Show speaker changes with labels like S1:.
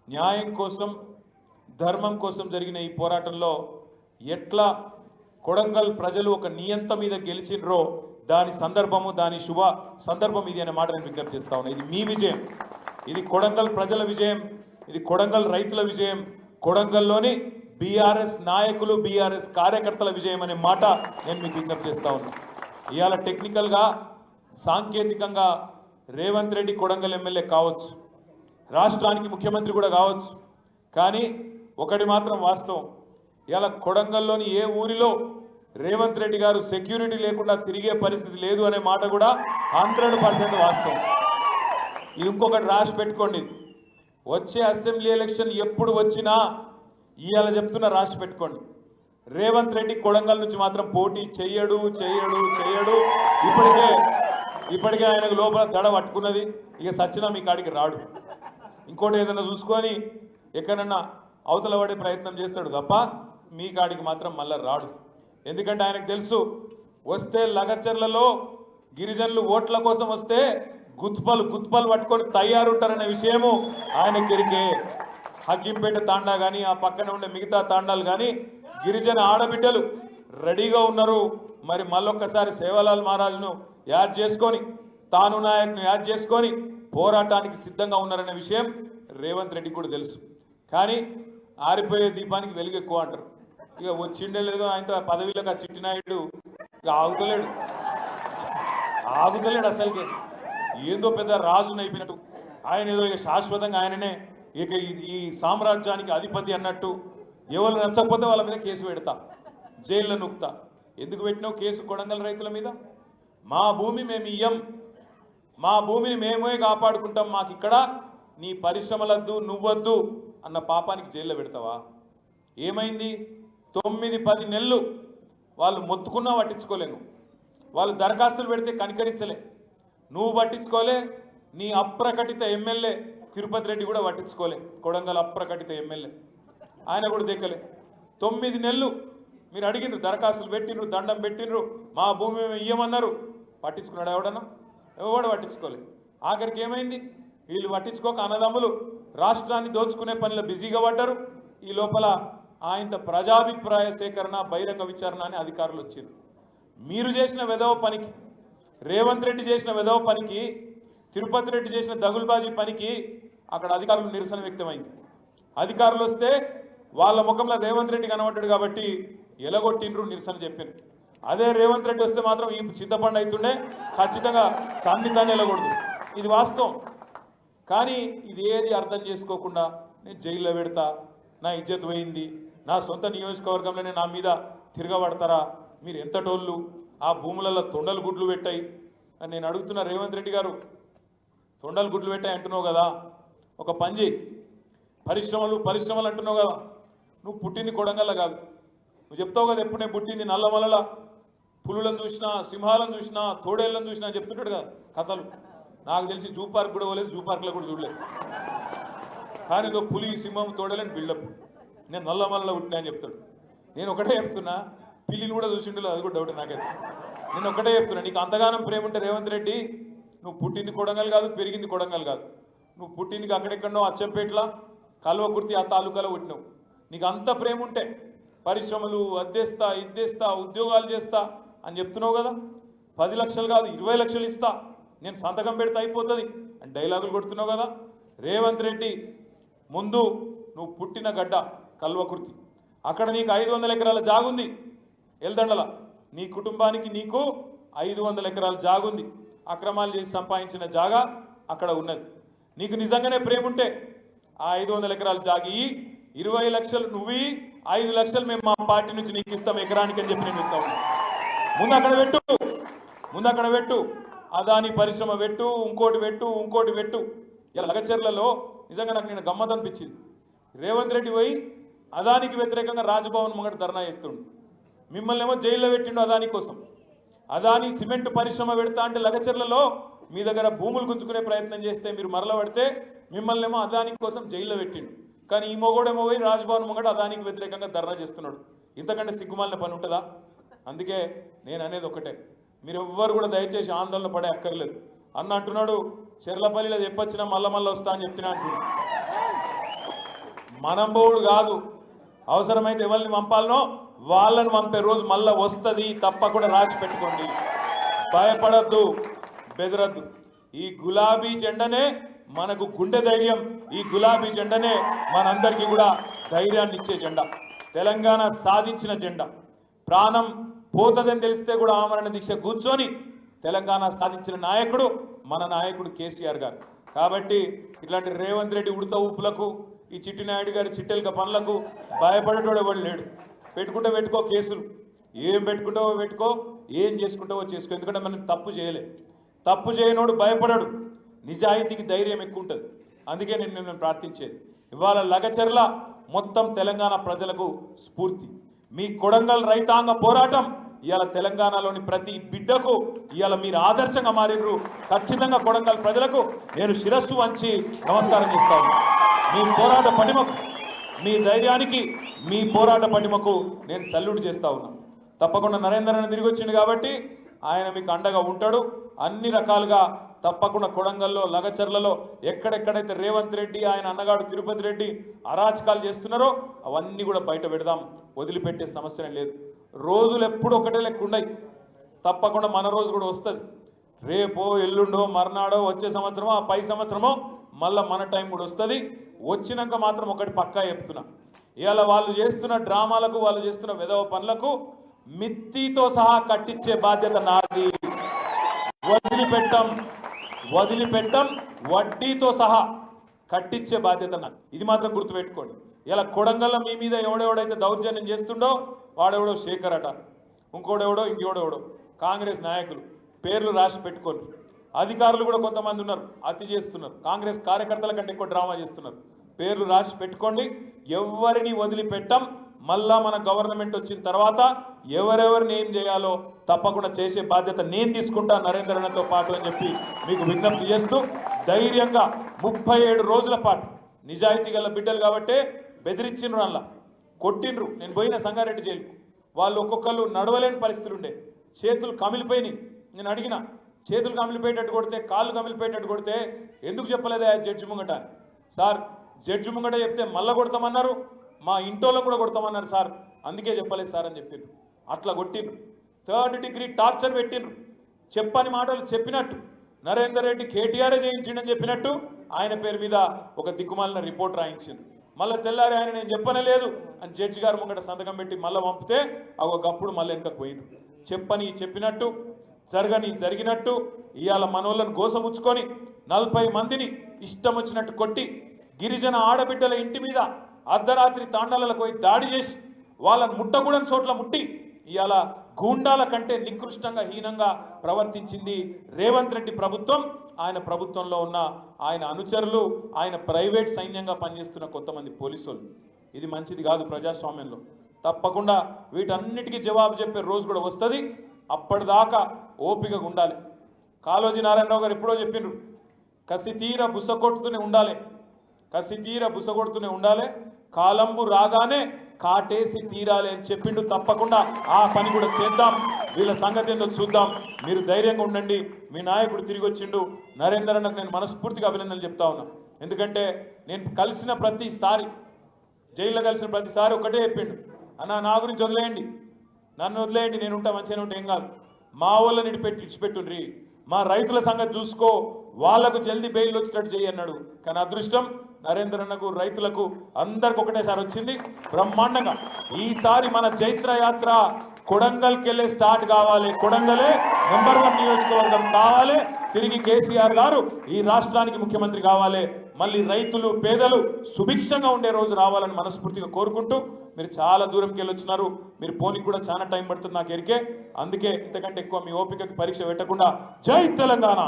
S1: న్యాయం కోసం ధర్మం కోసం జరిగిన ఈ పోరాటంలో ఎట్లా కొడంగల్ ప్రజలు ఒక నియంత మీద గెలిచినరో దాని సందర్భము దాని శుభ సందర్భం ఇది అనే మాట నేను విజ్ఞప్తి చేస్తా ఉన్నా. ఇది మీ విజయం, ఇది కొడంగల్ ప్రజల విజయం, ఇది కొడంగల్ రైతుల విజయం, కొడంగల్లోని బీఆర్ఎస్ నాయకులు బీఆర్ఎస్ కార్యకర్తల విజయం అనే మాట నేను మీకు విజ్ఞప్తి చేస్తా ఉన్నా. ఇవాళ టెక్నికల్గా సాంకేతికంగా రేవంత్ రెడ్డి కొడంగల్ ఎమ్మెల్యే కావచ్చు, రాష్ట్రానికి ముఖ్యమంత్రి కూడా కావచ్చు, కానీ ఒకటి మాత్రం వాస్తవం, ఇవాళ కొడంగల్లోని ఏ ఊరిలో రేవంత్ రెడ్డి గారు సెక్యూరిటీ లేకుండా తిరిగే పరిస్థితి లేదు అనే మాట కూడా 100% వాస్తవం. ఇది ఇంకొకటి రాసి పెట్టుకోండి, వచ్చే అసెంబ్లీ ఎలక్షన్ ఎప్పుడు వచ్చినా ఇవాళ చెప్తున్నా రాసి పెట్టుకోండి, రేవంత్ రెడ్డి కొడంగల్ నుంచి మాత్రం పోటీ చెయ్యడు చెయ్యడు చెయ్యడు. ఇప్పటికే ఆయనకు లోపల దడ పట్టుకున్నది, ఇక సచ్చినా మీ కాడికి రాడు, ఇంకోటి ఏదైనా చూసుకొని ఎక్కడన్నా అవతల పడే ప్రయత్నం చేస్తాడు తప్ప మీ కాడికి మాత్రం మళ్ళీ రాడు. ఎందుకంటే ఆయనకు తెలుసు, వస్తే లగచర్లలో గిరిజనులు ఓట్ల కోసం వస్తే గుత్పలు పట్టుకొని తయారుంటారనే విషయము ఆయనకు ఎరికే. హక్కింపేట తాండా కానీ ఆ పక్కన ఉండే మిగతా తాండాలు కానీ గిరిజన ఆడబిడ్డలు రెడీగా ఉన్నారు. మరి మళ్ళొక్కసారి సేవలాల్ మహారాజును యాడ్ చేసుకొని తాను నాయక్ను యాడ్ చేసుకొని పోరాటానికి సిద్ధంగా ఉన్నారనే విషయం రేవంత్ రెడ్డి కూడా తెలుసు. కానీ ఆరిపోయే దీపానికి వెలుగు ఎక్కువ అంటారు. ఇక వచ్చిండే లేదో ఆయన పదవిలోకి ఆ చిట్టినాయుడు ఇక ఆగుతలేడు అసలుకి, ఏందో పెద్ద రాజుని అయిపోయినట్టు ఆయన ఏదో ఇక శాశ్వతంగా ఆయననే ఇక ఈ సామ్రాజ్యానికి అధిపతి అన్నట్టు. ఎవరు నచ్చకపోతే వాళ్ళ మీద కేసు పెడతా, జైల్లో నొక్కుతా. ఎందుకు పెట్టినావు కేసు కొడంగల్ రైతుల మీద? మా భూమి మేము ఇయ్యం, మా భూమిని మేమే కాపాడుకుంటాం, మాకు ఇక్కడ నీ పరిశ్రమలద్దు నువ్వద్దు అన్న పాపానికి జైల్లో పెడతావా? ఏమైంది? 9-10 నెలలు వాళ్ళు మొత్తుకున్నా పట్టించుకోలేను, వాళ్ళు దరఖాస్తులు పెడితే కనికరించలే, నువ్వు పట్టించుకోలే, నీ అప్రకటిత ఎమ్మెల్యే తిరుపతి రెడ్డి కూడా పట్టించుకోలే, కొడంగల్ అప్రకటిత ఎమ్మెల్యే ఆయన కూడా దేకలే. 9 నెలలు మీరు అడిగినరు, దరఖాస్తులు పెట్టినరు, దండం పెట్టినరు, మా భూమి మేము ఇయ్యమన్నారు, పట్టించుకున్నాడు ఎవడన్నా? ఎవడు పట్టించుకోలే. ఆఖరికి ఏమైంది? వీళ్ళు పట్టించుకోక అన్నదమ్ములు రాష్ట్రాన్ని దోచుకునే పనిలో బిజీగా పడ్డారు. ఈ లోపల ఆయన ప్రజాభిప్రాయ సేకరణ బహిరంగ విచారణ అని అధికారులు వచ్చారు. మీరు చేసిన వెధవ పనికి, రేవంత్ రెడ్డి చేసిన వెధవ పనికి, తిరుపతి రెడ్డి చేసిన దగుల్బాజీ పనికి అక్కడ అధికారులు నిరసన వ్యక్తమైంది. అధికారులు వస్తే వాళ్ళ ముఖంలో రేవంత్ రెడ్డి కనబడ్డాడు కాబట్టి ఎలగొట్టిండ్రు, నిరసన చెప్పారు. అదే రేవంత్ రెడ్డి వస్తే మాత్రం ఈ చింతపండు అవుతుండే, ఖచ్చితంగా తన్ని ఎలగొడదు. ఇది వాస్తవం. కానీ ఇది ఏది అర్థం చేసుకోకుండా నేను జైల్లో పెడతా, నా ఇజ్జత్ పోయింది, నా సొంత నియోజకవర్గంలోనే నా మీద తిరగబడతారా, మీరు ఎంతటోళ్ళు, ఆ భూములలో తొండలు గుడ్లు పెట్టాయి అని నేను అడుగుతున్నా. రేవంత్ రెడ్డి గారు, తొండలు గుడ్లు పెట్టాయి అంటున్నావు కదా, ఒక పని చేయి, పరిశ్రమలు అంటున్నావు కదా, నువ్వు పుట్టింది కొడంగల్ల కాదు, నువ్వు చెప్తావు కదా ఎప్పుడు నేను పుట్టింది నల్లమల్ల, పులులను చూసినా, సింహాలను చూసినా, తోడేళ్ళను చూసినా అని చెప్తుంటాడు కదా కథలు. నాకు తెలిసి జూ పార్క్ కూడా పోలేదు, జూ పార్క్లో కూడా చూడలేదు. కానీ ఏదో పులి, సింహం, తోడేలని బిల్డప్, నేను నల్లమల్లలో పుట్టినా అని చెప్తాడు. నేను ఒకటే చెప్తున్నా, పిల్లిని కూడా చూసిండు, అది కూడా డౌట్ నాకైతే. నేను ఒకటే చెప్తున్నా, నీకు అంతగానం ప్రేమ ఉంటే రేవంత్ రెడ్డి, నువ్వు పుట్టింది కొడంగల్ కాదు, పెరిగింది కొడంగల్ కాదు, నువ్వు పుట్టింది అక్కడెక్కడో అచ్చంపేటలో కల్వకుర్తి ఆ తాలూకాలో పుట్టినావు. నీకు అంత ప్రేమ ఉంటే పరిశ్రమలు అద్దేస్తా, ఇద్దేస్తా, ఉద్యోగాలు చేస్తా అని చెప్తున్నావు కదా, 10 లక్షలు కాదు 20 లక్షలు ఇస్తా, నేను సంతకం పెడితే అయిపోతుంది అని డైలాగులు కొడుతున్నావు కదా. రేవంత్ రెడ్డి, ముందు నువ్వు పుట్టిన గడ్డ కల్వకుర్తి, అక్కడ నీకు 500 ఎకరాల జాగుంది, ఎల్దండల నీ కుటుంబానికి నీకు 500 ఎకరాల జాగుంది, అక్రమాలు చేసి సంపాదించిన జాగా అక్కడ ఉన్నది. నీకు నిజంగానే ప్రేమ ఉంటే ఆ 500 ఎకరాల జాగి 20 లక్షలు నువ్వు, 5 లక్షలు మేము మా పార్టీ నుంచి నీకు ఇస్తాం ఎకరానికి అని చెప్పి నేను చెప్తాను. ముందు అక్కడ పెట్టు, అదాని పరిశ్రమ పెట్టు, ఇంకోటి పెట్టు. ఇలా లగచర్లలో నిజంగా నాకు నేను గమ్మత్ అనిపించింది. రేవంత్ రెడ్డి పోయి అదానికి వ్యతిరేకంగా రాజ్భవన్ ముంగట ధర్నా ఎత్తుండు, మిమ్మల్ని ఏమో జైల్లో పెట్టిండు అదాని కోసం. అదాని సిమెంట్ పరిశ్రమ పెడతా అంటే లగచర్లలో మీ దగ్గర భూములు గుంజుకునే ప్రయత్నం చేస్తే మీరు మరల పడితే మిమ్మల్ని ఏమో అదాని కోసం జైల్లో పెట్టిండు. కానీ ఈ మొగోడేమో పోయి రాజ్భవన్ ముంగట అదానికి వ్యతిరేకంగా ధర్నా చేస్తున్నాడు. ఇంతకంటే సిగ్గుమాలిన పని ఉంటుందా? అందుకే నేను అనేది ఒకటే, మీరు ఎవ్వరు కూడా దయచేసి ఆందోళన పడే అక్కర్లేదు. అన్న అంటున్నాడు చెర్లపల్లిలో చెప్పొచ్చినా మళ్ళా వస్తా అని చెప్తున్నా అంటున్నాడు. మనం పోవుడు కాదు, అవసరమైతే ఎవరిని పంపాలనో వాళ్ళని పంపే రోజు మళ్ళా వస్తుంది, తప్పకుండా రాసి పెట్టుకోండి. భయపడద్దు, బెదరద్దు. ఈ గులాబీ జెండనే మనకు గుండె ధైర్యం, ఈ గులాబీ జెండనే మనందరికీ కూడా ధైర్యాన్ని ఇచ్చే జెండా, తెలంగాణ సాధించిన జెండా. ప్రాణం పోతదని తెలిస్తే కూడా ఆమరణ దీక్ష కూర్చొని తెలంగాణ సాధించిన నాయకుడు మన నాయకుడు కేసీఆర్ గారు. కాబట్టి ఇట్లాంటి రేవంత్ రెడ్డి ఉడత ఊపులకు, ఈ చిట్టినాయుడు గారి చిట్టెలక పనులకు భయపడేటోడు ఎవడు లేడు. పెట్టుకుంటే పెట్టుకో కేసులు, ఏం పెట్టుకుంటావో పెట్టుకో, ఏం చేసుకుంటావో చేసుకో. ఎందుకంటే మనం తప్పు చేయలే. తప్పు చేయనోడు భయపడడు, నిజాయితీకి ధైర్యం ఎక్కువ ఉంటుంది. అందుకే నేను ప్రార్థించేది ఇవాళ లగచర్ల మొత్తం తెలంగాణ ప్రజలకు స్ఫూర్తి. మీ కొడంగల్ రైతాంగ పోరాటం ఇవాళ తెలంగాణలోని ప్రతి బిడ్డకు ఇవాళ మీరు ఆదర్శంగా మారిర్రు. ఖచ్చితంగా కొడంగల్ ప్రజలకు నేను శిరస్సు వంచి నమస్కారం చేస్తాను. మీ పోరాట పటిమకు, మీ ధైర్యానికి, మీ పోరాట పటిమకు నేను సల్యూట్ చేస్తా ఉన్నా. తప్పకుండా నరేందర్ అని తిరిగి వచ్చింది కాబట్టి ఆయన మీకు అండగా ఉంటాడు. అన్ని రకాలుగా తప్పకుండా కొడంగల్లో, లగచర్లలో ఎక్కడెక్కడైతే రేవంత్ రెడ్డి ఆయన అన్నగాడు తిరుపతి రెడ్డి అరాచకాలు చేస్తున్నారో అవన్నీ కూడా బయట పెడదాం, వదిలిపెట్టే సమస్యనే లేదు. రోజులు ఎప్పుడు ఒకటే లెక్క ఉండయి, తప్పకుండా మన రోజు కూడా వస్తుంది. రేపో ఎల్లుండో మర్నాడో వచ్చే సంవత్సరమో పై సంవత్సరమో మళ్ళీ మన టైం కూడా వస్తుంది. వచ్చినాక మాత్రం ఒకటి పక్కా చెప్తున్నా, ఇవాళ వాళ్ళు చేస్తున్న డ్రామాలకు, వాళ్ళు చేస్తున్న విధవ పనులకు మిత్తితో సహా కట్టించే బాధ్యత నాది. వదిలిపెట్టం, వడ్డీతో సహా కట్టించే బాధ్యత నాది. ఇది మాత్రం గుర్తుపెట్టుకోండి. ఇలా కొడంగల్లో మీ మీద ఎవడెవడైతే దౌర్జన్యం చేస్తుండో వాడెవడో శేఖర్ అట, ఇంకోడెవడో ఇంకోడెవడో కాంగ్రెస్ నాయకులు పేర్లు రాసి పెట్టుకోండి. అధికారులు కూడా కొంతమంది ఉన్నారు, అతి చేస్తున్నారు. కాంగ్రెస్ కార్యకర్తల కంటే ఎక్కువ డ్రామా చేస్తున్నారు. పేర్లు రాసి పెట్టుకోండి. ఎవరిని వదిలిపెట్టం. మళ్ళా మన గవర్నమెంట్ వచ్చిన తర్వాత ఎవరెవరిని ఏం చేయాలో తప్పకుండా చేసే బాధ్యత నేను తీసుకుంటా నరేందర్ అన్నతో పాటు అని చెప్పి మీకు విజ్ఞప్తి చేస్తూ, ధైర్యంగా 37 రోజుల పాటు నిజాయితీ గల బిడ్డలు కాబట్టే బెదిరించిండ్రు, అలా కొట్టిండ్రు. నేను పోయిన సంగారెడ్డి జైలుకు, వాళ్ళు ఒక్కొక్కరు నడవలేని పరిస్థితులు ఉండే, చేతులు కమిలిపోయినాయి. నేను అడిగిన, చేతులు కమిలిపోయేటట్టు కొడితే, కాళ్ళు కమిలిపోయేటట్టు కొడితే ఎందుకు చెప్పలేదా జడ్జి ముంగట? సార్ జడ్జి ముంగట చెప్తే మళ్ళా కొడతామన్నారు, మా ఇంటోళ్ళం కూడా కొడతామన్నారు సార్, అందుకే చెప్పలేదు సార్ అని చెప్పిండ్రు. అట్లా కొట్టిండ్రు. 3rd డిగ్రీ టార్చర్ పెట్టిండ్రు. చెప్పని మాటలు చెప్పినట్టు నరేందర్ రెడ్డి కేటీఆర్ చేయించిండని చెప్పినట్టు ఆయన పేరు మీద ఒక దిక్కుమాలిన రిపోర్ట్ రాయించింది. మళ్ళీ తెల్లారి ఆయన నేను చెప్పనే లేదు అని జడ్జి గారు ముంగట సంతకం పెట్టి మళ్ళీ పంపితే ఒకప్పుడు మళ్ళీ వెనక పోయిండు. చెప్పినట్టు జరిగినట్టు ఇవాళ మనోళ్ళను గోసముచ్చుకొని 40 మందిని ఇష్టం వచ్చినట్టు కొట్టి, గిరిజన ఆడబిడ్డల ఇంటి మీద అర్ధరాత్రి తాండాలకు పోయి దాడి చేసి వాళ్ళని ముట్టకూడని చోట్ల ముట్టి ఇవాళ గూండాల కంటే నికృష్టంగా, హీనంగా ప్రవర్తించింది రేవంత్ రెడ్డి ప్రభుత్వం. ఆయన ప్రభుత్వంలో ఉన్న ఆయన అనుచరులు, ఆయన ప్రైవేట్ సైన్యంగా పనిచేస్తున్న కొంతమంది పోలీసులు. ఇది మంచిది కాదు ప్రజాస్వామ్యంలో. తప్పకుండా వీటన్నిటికీ జవాబు చెప్పే రోజు కూడా వస్తుంది. అప్పటిదాకా ఓపికగా ఉండాలి. కాళోజీ నారాయణరావు గారు ఎప్పుడో చెప్పిండ్రు, కసితీర బుసకొడుతూనే ఉండాలి, కాలంబు రాగానే కాటేసి తీరాలి అని చెప్పిండు. తప్పకుండా ఆ పని కూడా చేద్దాం. వీళ్ళ సంగతి ఏందో చూద్దాం. మీరు ధైర్యంగా ఉండండి. మీ నాయకుడు తిరిగి వచ్చిండు. నరేందర్ అన్నకు నేను మనస్ఫూర్తిగా అభినందనలు చెప్తా ఉన్నా. ఎందుకంటే నేను కలిసిన ప్రతిసారి, జైల్లో కలిసిన ప్రతిసారి ఒకటే చెప్పిండు, అన్న నా గురించి వదిలేయండి, నన్ను వదిలేయండి, నేను ఉంటా, మంచిగానే ఉంటా, ఏం కాదు, మా వాళ్ళని ఇడిచిపెట్టుండ్రి, మా రైతుల సంగతి చూసుకో, వాళ్లకు జల్దీ బెయిల్ వచ్చేటట్టు చేయి అన్నాడు. కానీ అదృష్టం నరేందర్ అన్నకు, రైతులకు అందరికి ఒకటేసారి వచ్చింది బ్రహ్మాండంగా. ఈసారి మన చైత్ర యాత్ర కొడంగల్కి వెళ్ళే స్టార్ట్ కావాలి. కొడంగలే నంబర్ 1 నియోజకవర్గం కావాలి. తిరిగి కేసీఆర్ గారు ఈ రాష్ట్రానికి ముఖ్యమంత్రి కావాలి. మళ్ళీ రైతులు, పేదలు సుభిక్షంగా ఉండే రోజు రావాలని మనస్ఫూర్తిగా కోరుకుంటూ, మీరు చాలా దూరంకి వెళ్ళొచ్చినారు. మీరు పోనీకి కూడా చాలా టైం పడుతుంది నాకు ఎరికే. అందుకే ఇంతకంటే ఎక్కువ మీ ఓపికకి పరీక్ష పెట్టకుండా జై తెలంగాణ.